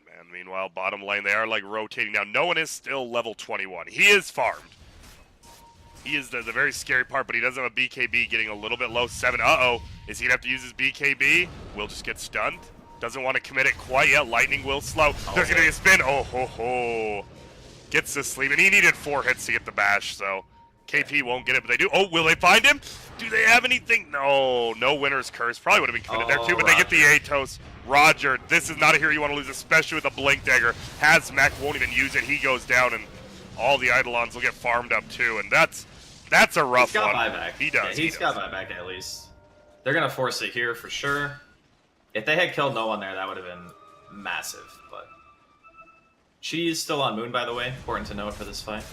Man, meanwhile, bottom lane, they are like rotating down. No one is still level 21. He is farmed. He is the very scary part, but he does have a BKB getting a little bit low. 7. Uh-oh. Is he going to have to use his BKB? Will just get stunned. Doesn't want to commit it quite yet. Lightning will slow. There's going to be a spin. Oh, ho, ho. Gets to sleep. And he needed 4 hits to get the bash, so KP won't get it, but they do. Oh, will they find him? Do they have anything? No. No Winner's Curse. Probably would have been committed there, too, but Roger. They get the Atos. Roger, this is not a hero you want to lose, especially with a Blink Dagger. Hazmac won't even use it. He goes down, and all the Eidolons will get farmed up, too, and that's a rough one. He's got buyback. He does. Yeah, he's got buyback at least. They're going to force it here for sure. If they had killed no one there, that would have been massive. But Cheese still on Moon, by the way. Important to note for this fight.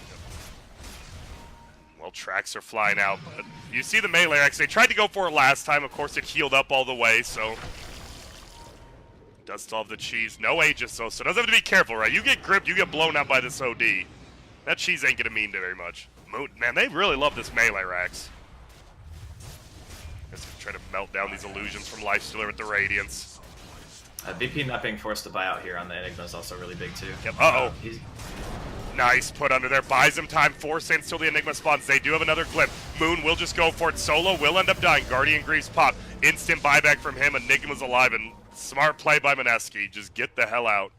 Well, tracks are flying out. But you see the melee X. They tried to go for it last time. Of course, it healed up all the way, so does still have the Cheese. No Aegis, though, so does have to be careful, right? You get gripped, you get blown out by this OD. That Cheese ain't going to mean very much. Man, they really love this melee Rax. Just try to melt down these illusions from Lifestealer with the Radiance. VP not being forced to buy out here on the Enigma is also really big, too. Yep. Uh-oh. Nice put under there. Buys him time. 4 seconds till the Enigma spawns. They do have another clip. Moon will just go for it. Solo will end up dying. Guardian Greaves pop. Instant buyback from him. Enigma's alive, and smart play by Mineski. Just get the hell out.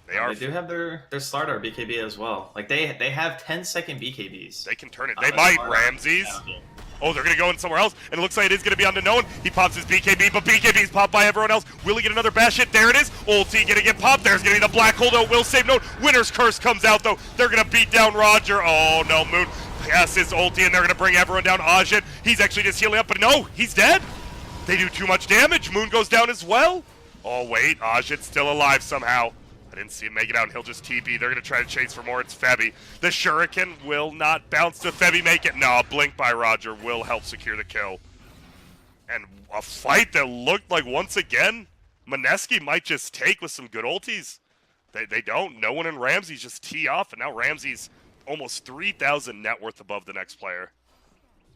They do have their starter BKB as well. Like they have 10-second BKBs. They can turn it. They might. Ramses. Oh, they're going to go in somewhere else, and it looks like it is going to be onto no one. He pops his BKB, but BKB's popped by everyone else. Will he get another bash hit? There it is. Ulti going to get popped. There's going to be the Black Hole, though. Will save Node. Winner's Curse comes out, though. They're going to beat down Roger. Oh, no. Moon passes ulti, and they're going to bring everyone down. Ajit, he's actually just healing up, but no, he's dead. They do too much damage. Moon goes down as well. Oh, wait. Ajit's still alive somehow. I didn't see him make it out, and he'll just TP. They're going to try to chase for more. It's Febby. The Shuriken will not bounce to Febby make it. No, Blink by Roger will help secure the kill. And a fight that looked like, once again, Mineski might just take with some good ultis. They don't. No one in Ramses just tee off, and now Ramses almost 3,000 net worth above the next player.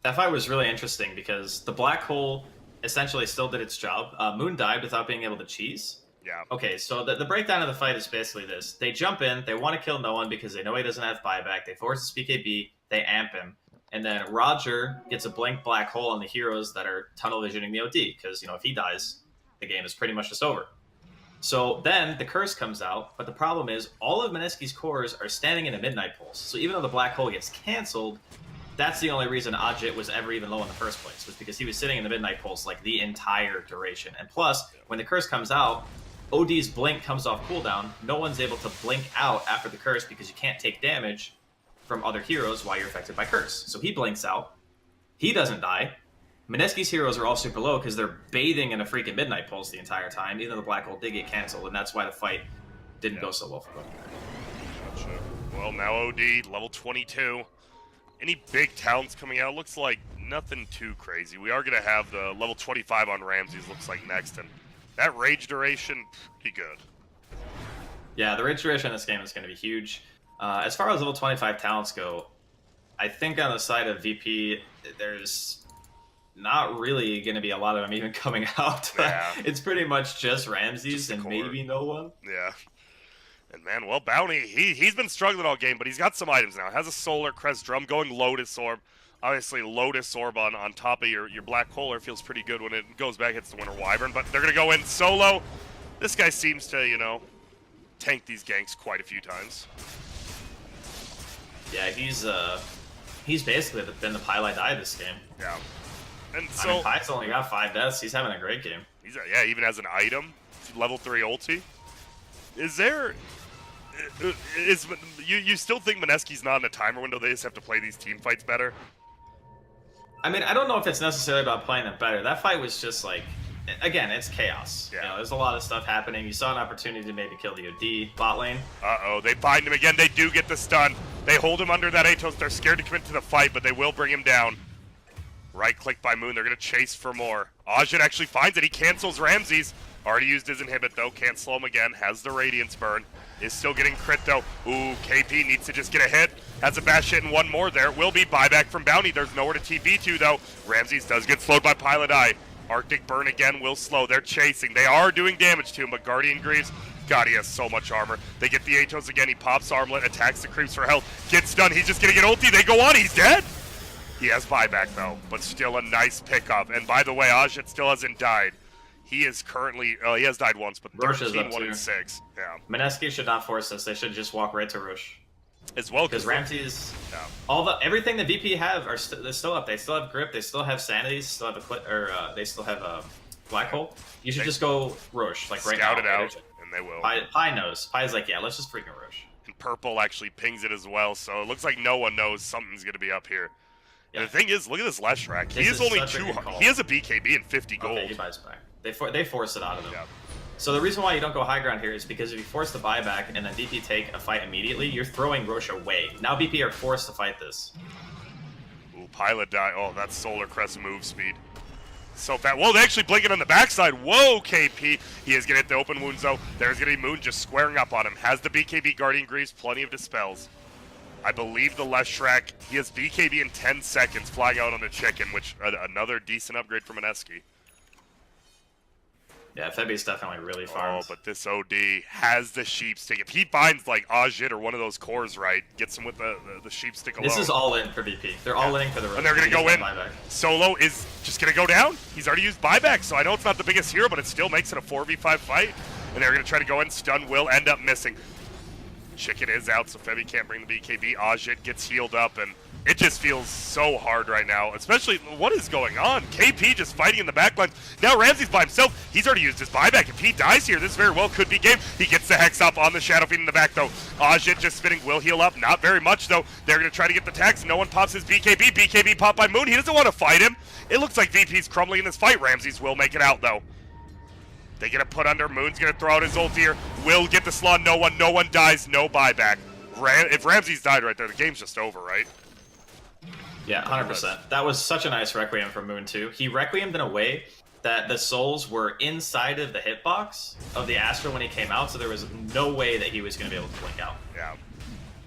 That fight was really interesting because the Black Hole essentially still did its job. Moon died without being able to cheese. Yeah. Okay, so the breakdown of the fight is basically this. They jump in, they want to kill no one because they know he doesn't have buyback. They force his BKB, they amp him. And then Roger gets a blink Black Hole on the heroes that are tunnel visioning the OD because, if he dies, the game is pretty much just over. So then the curse comes out, but the problem is all of Mineski's cores are standing in a midnight pulse. So even though the Black Hole gets canceled, that's the only reason Ajit was ever even low in the first place, was because he was sitting in the midnight pulse like the entire duration. And plus, when the curse comes out, OD's blink comes off cooldown. No one's able to blink out after the curse because you can't take damage from other heroes while you're affected by curse. So he blinks out. He doesn't die. Mineski's heroes are all super low because they're bathing in a freaking midnight pulse the entire time, even though the Black Hole did get canceled, and that's why the fight didn't go so well for them. Gotcha. Well, now OD, level 22. Any big talents coming out? Looks like nothing too crazy. We are going to have the level 25 on Ramses, looks like next, and that rage duration, pretty good. Yeah, the rage duration in this game is going to be huge. As far as level 25 talents go, I think on the side of VP, there's not really going to be a lot of them even coming out. Yeah. It's pretty much just Ramses and core. maybe no one. Yeah. And man, well, Bounty, he's been struggling all game, but he's got some items now. Has a Solar Crest Drum, going Lotus Orb. Obviously, Lotus Orb on top of your Black Hole feels pretty good when it goes back, hits the Winter Wyvern, but they're going to go in solo. This guy seems to, tank these ganks quite a few times. Yeah, he's basically been the Pile I Die this game. Yeah. And so Pie's only got 5 deaths. He's having a great game. Yeah, even as an item, level 3 ulti. Is there... You still think Mineski's not in a timer window? They just have to play these team fights better? I mean, I don't know if it's necessarily about playing them better. That fight was just like, again, it's chaos. Yeah. There's a lot of stuff happening. You saw an opportunity to maybe kill the OD bot lane. Uh-oh, they bind him again. They do get the stun. They hold him under that Atos. They're scared to commit to the fight, but they will bring him down. Right click by Moon. They're going to chase for more. Ajit actually finds it. He cancels Ramses. Already used his inhibit, though. Can't slow him again. Has the Radiance burn. Is still getting crit, though. Ooh, KP needs to just get a hit. Has a bash hit and one more there. Will be buyback from Bounty. There's nowhere to TP to, though. Ramses does get slowed by Pilot Eye. Arctic burn again will slow. They're chasing. They are doing damage to him, but Guardian Greaves, God, he has so much armor. They get the Atos again. He pops Armlet, attacks the creeps for health. Gets done. He's just going to get ulti. They go on. He's dead. He has buyback, though, but still a nice pickup. And by the way, Ajit still hasn't died. He is currently, he has died once, but 13, 1, and 6. Yeah. Mineski should not force this. They should just walk right to Rosh. As well, because Ramses, everything the VP have are they're still up. They still have grip. They still have sanities. Still have they still have a black hole. You should just go Rosh like right now. Scout it out, and they will. Pi knows. Pi's like, yeah, let's just freaking Rosh. And purple actually pings it as well, so it looks like no one knows something's gonna be up here. Yeah. And the thing is, look at this Leshrac. He is only 200. He has a BKB and 50 gold. Okay, he buys back. They force it out of him. Yeah. So the reason why you don't go high ground here is because if you force the buyback and then BP take a fight immediately, you're throwing Rosh away. Now BP are forced to fight this. Ooh, Pilot die. Oh, that's Solar Crest move speed. So fast. Whoa, they actually blink it on the backside. Whoa, KP. He is going to hit the open wounds, though. There's going to be Moon just squaring up on him. Has the BKB Guardian Greaves, plenty of dispels. I believe the Leshrac, he has BKB in 10 seconds flying out on the chicken, which another decent upgrade from Mineski. Yeah, Febi's definitely really farmed. Oh, but this OD has the sheep stick. If he finds like Ajit or one of those cores right, gets him with the sheep stick alone. This is all in for VP. They're all in for the road. And they're going to go in. Solo is just going to go down. He's already used buyback, so I know it's not the biggest hero, but it still makes it a 4v5 fight. And they're going to try to go in. Stun will end up missing. Chicken is out, so Febi can't bring the BKB. Ajit gets healed up, and it just feels so hard right now, especially what is going on? KP just fighting in the backline. Now Ramses by himself. He's already used his buyback. If he dies here, this very well could be game. He gets the Hex up on the Shadow Fiend in the back, though. Ajit just spinning, will heal up. Not very much, though. They're going to try to get the tags. No one pops his BKB. BKB popped by Moon. He doesn't want to fight him. It looks like VP's crumbling in this fight. Ramses will make it out, though. They get a put under. Moon's going to throw out his ult here. Will get the slot. No one dies. No buyback. If Ramses died right there, the game's just over, right? Yeah, 100%. That was such a nice Requiem from Moon, too. He Requiemed in a way that the souls were inside of the hitbox of the Astra when he came out, so there was no way that he was going to be able to blink out. Yeah.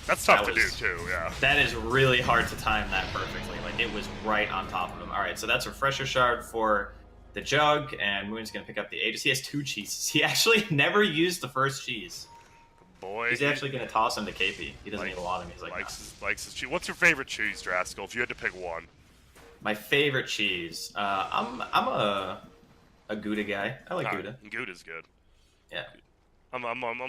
That's tough to do, too, yeah. That is really hard to time that perfectly. Like, it was right on top of him. All right, so that's Refresher Shard for the Jug, and Moon's going to pick up the Aegis. He has 2 cheeses. He actually never used the first cheese. Boy, he's actually going to toss him to KP. He doesn't need a lot of him. He's like, likes his cheese. What's your favorite cheese, Draskell, if you had to pick one? My favorite cheese? I'm a Gouda guy. I like Gouda. Gouda's good. Yeah. I'm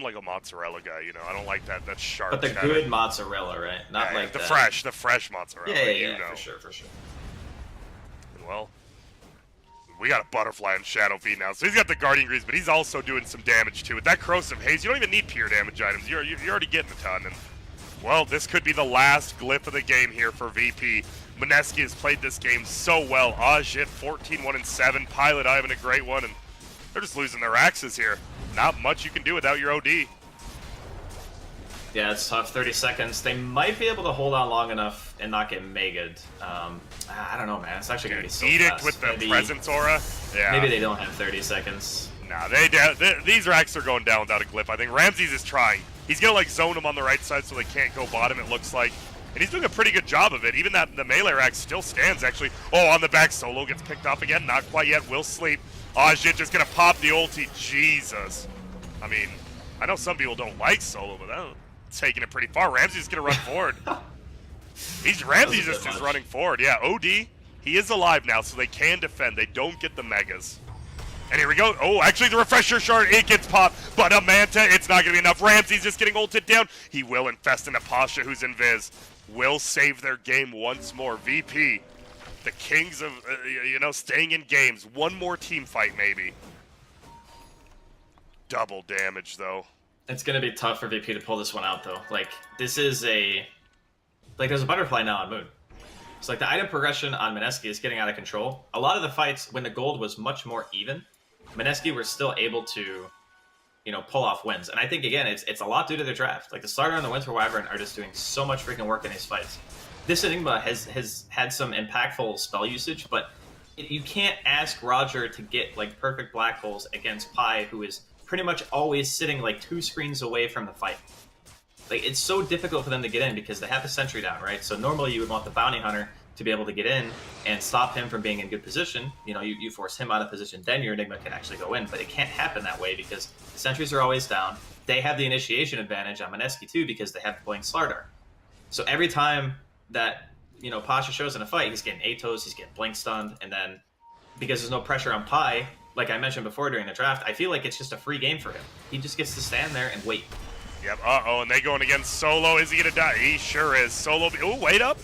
like a mozzarella guy, you know. I don't like that sharp. But the good mozzarella, right? Not like the fresh mozzarella. Yeah, you know. for sure. Well, we got a Butterfly and Shadow Fiend now, so he's got the Guardian Greaves, but he's also doing some damage too. With that Corrosive Haze, you don't even need pure damage items. You're already getting a ton. And well, this could be the last glyph of the game here for VP. Mineski has played this game so well. Ajit 14, 1, and 7. Pilot having a great one, and they're just losing their axes here. Not much you can do without your OD. Yeah, it's tough. 30 seconds. They might be able to hold on long enough and not get mega'd. I don't know, man. It's actually going to be so Edict fast. with the Presence Aura. Yeah. Maybe they don't have 30 seconds. Nah, these racks are going down without a glyph. I think Ramses is trying. He's going to like zone them on the right side so they can't go bottom, it looks like. And he's doing a pretty good job of it. Even the melee rack still stands, actually. Oh, on the back, Solo gets picked off again. Not quite yet. Will sleep. Ajit just going to pop the ulti. Jesus. I mean, I know some people don't like Solo, but that's taking it pretty far. Ramses is going to run forward. Ramses just running forward. Yeah, OD, he is alive now, so they can defend. They don't get the megas. And here we go. Oh, actually, the Refresher Shard, it gets popped. But a Manta, it's not going to be enough. Ramses just getting ulted down. He will infest into Pasha, who's invis. Will save their game once more. VP, the kings of, staying in games. One more team fight, maybe. Double damage, though. It's going to be tough for VP to pull this one out, though. Like, this is there's a Butterfly now on Moon. So, like, the item progression on Mineski is getting out of control. A lot of the fights, when the gold was much more even, Mineski were still able to, pull off wins. And I think, again, it's a lot due to their draft. Like, the starter and the Winter Wyvern are just doing so much freaking work in these fights. this Enigma has had some impactful spell usage, but you can't ask Roger to get like perfect black holes against Pi, who is pretty much always sitting like 2 screens away from the fight. Like, it's so difficult for them to get in because they have the sentry down, right? So normally you would want the bounty hunter to be able to get in and stop him from being in good position. You know, you force him out of position, then your Enigma can actually go in. But it can't happen that way because the sentries are always down. They have the initiation advantage on Mineski too because they have Blink Slardar. So every time that, you know, Pasha shows in a fight, he's getting Atos, he's getting Blink stunned, and then because there's no pressure on Pi, like I mentioned before during the draft, I feel like it's just a free game for him. He just gets to stand there and wait. Yep, uh-oh, and they going against Solo. Is he going to die? He sure is. Solo, oh, wait up.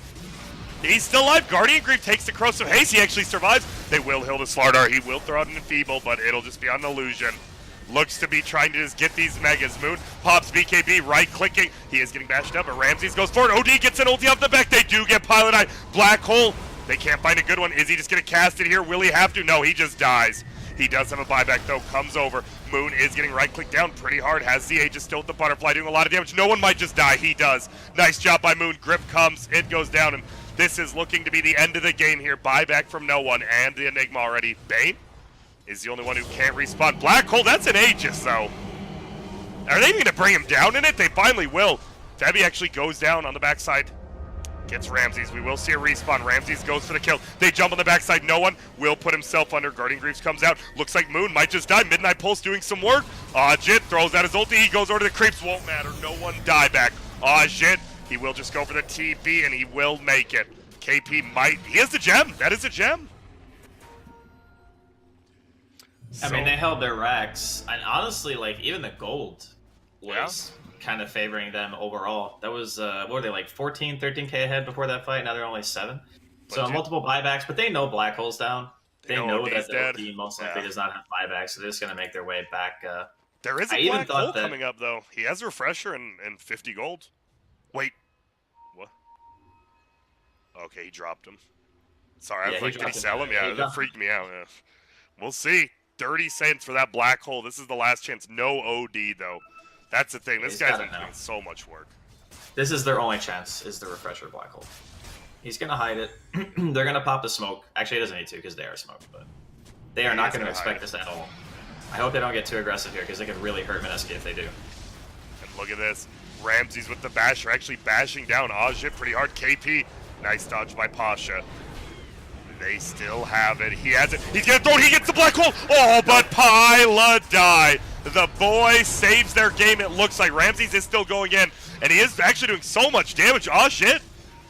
He's still alive. Guardian Grief takes the Corrosive Haste. He actually survives. They will heal the Slardar. He will throw out an Enfeeble, but it'll just be on an illusion. Looks to be trying to just get these Megas. Moon pops BKB, right-clicking. He is getting bashed up, but Ramses goes forward. OD gets an ulti off the back. They do get Pilot Eye. Black Hole. They can't find a good one. Is he just going to cast it here? Will he have to? No, he just dies. He does have a buyback, though. Comes over. Moon is getting right-clicked down pretty hard. Has the Aegis still with the Butterfly, doing a lot of damage. No one might just die. He does. Nice job by Moon. Grip comes. It goes down, and this is looking to be the end of the game here. Buyback from no one, and the Enigma already. Bane is the only one who can't respawn. Black Hole, that's an Aegis, though. Are they even going to bring him down in it? They finally will. Febby actually goes down on the backside. Gets Ramses. We will see a respawn. Ramses goes for the kill. They jump on the backside. No one will put himself under. Guardian Greaves comes out. Looks like Moon might just die. Midnight Pulse doing some work. Jit throws out his ulti. He goes over to the creeps. Won't matter. No one die back. Jit, he will just go for the TP and he will make it. KP might. He has the gem. That is a gem. I mean, they held their racks. And honestly, like, even the gold was kind of favoring them overall. That was, what were they, like 14, 13k ahead before that fight? Now they're only 7. So multiple buybacks, but they know Black Hole's down. They know that the team most likely does not have buybacks, so they're just going to make their way back. There is a Black Hole coming up, though. He has a refresher and 50 gold. Wait. What? Okay, he dropped him. Sorry, I was like, did he sell him? Yeah, that freaked me out. Yeah. We'll see. 30 cents for that Black Hole. This is the last chance. No OD, though. That's the thing. This guy's been doing so much work. This is their only chance, is the refresher Black Hole. He's going to hide it. They're going to pop the smoke. Actually, he doesn't need to because they are smoked, but they are not going to expect this at all. I hope they don't get too aggressive here because they could really hurt Mineski if they do. And look at this. Ramses with the basher actually bashing down Ajit pretty hard. KP. Nice dodge by Pasha. They still have it. He has it. He's going to throw it. He gets the Black Hole. Oh, but Pila die. The boys saves their game, it looks like. Ramses is still going in, and he is actually doing so much damage. Oh, shit.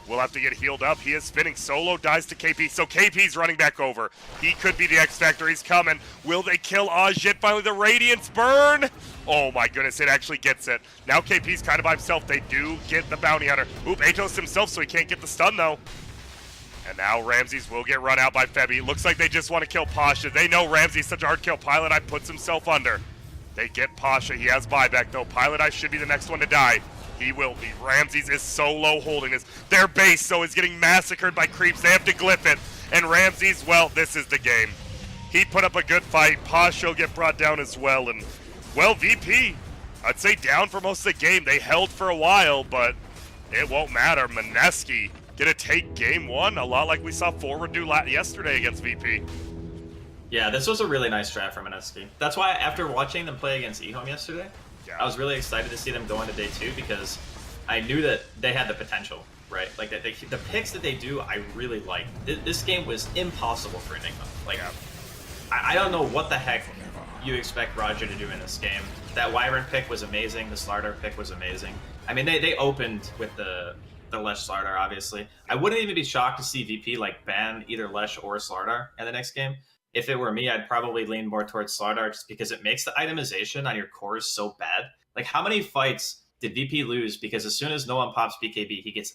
We'll have to get healed up. He is spinning. Solo dies to KP, so KP's running back over. He could be the X Factor. He's coming. Will they kill Ajit? Finally, the Radiance burn. Oh, my goodness. It actually gets it. Now KP's kind of by himself. They do get the Bounty Hunter. Oop, Atos himself, so he can't get the stun, though. And now Ramses will get run out by Febby. Looks like they just want to kill Pasha. They know Ramses such a hard kill. Pilot Eye puts himself under. They get Pasha. He has buyback, though. Pilot Eye should be the next one to die. He will be. Ramses is solo holding this. Their base, so is getting massacred by creeps. They have to glyph it. And Ramses, well, this is the game. He put up a good fight. Pasha will get brought down as well. And, well, VP, I'd say down for most of the game. They held for a while, but it won't matter. Mineski gonna take game 1, a lot like we saw Forward do yesterday against VP. Yeah, this was a really nice draft for Mineski. That's why after watching them play against eHome yesterday, I was really excited to see them go into day 2 because I knew that they had the potential, right? Like the picks that they do, I really like. This game was impossible for Enigma. Like, I don't know what the heck you expect Roger to do in this game. That Wyvern pick was amazing. The Slardar pick was amazing. I mean, they opened with the Lesh Slardar, obviously. I wouldn't even be shocked to see VP like ban either Lesh or Slardar in the next game. If it were me, I'd probably lean more towards Slardar just because it makes the itemization on your cores so bad. Like, how many fights did VP lose because as soon as no one pops BKB, he gets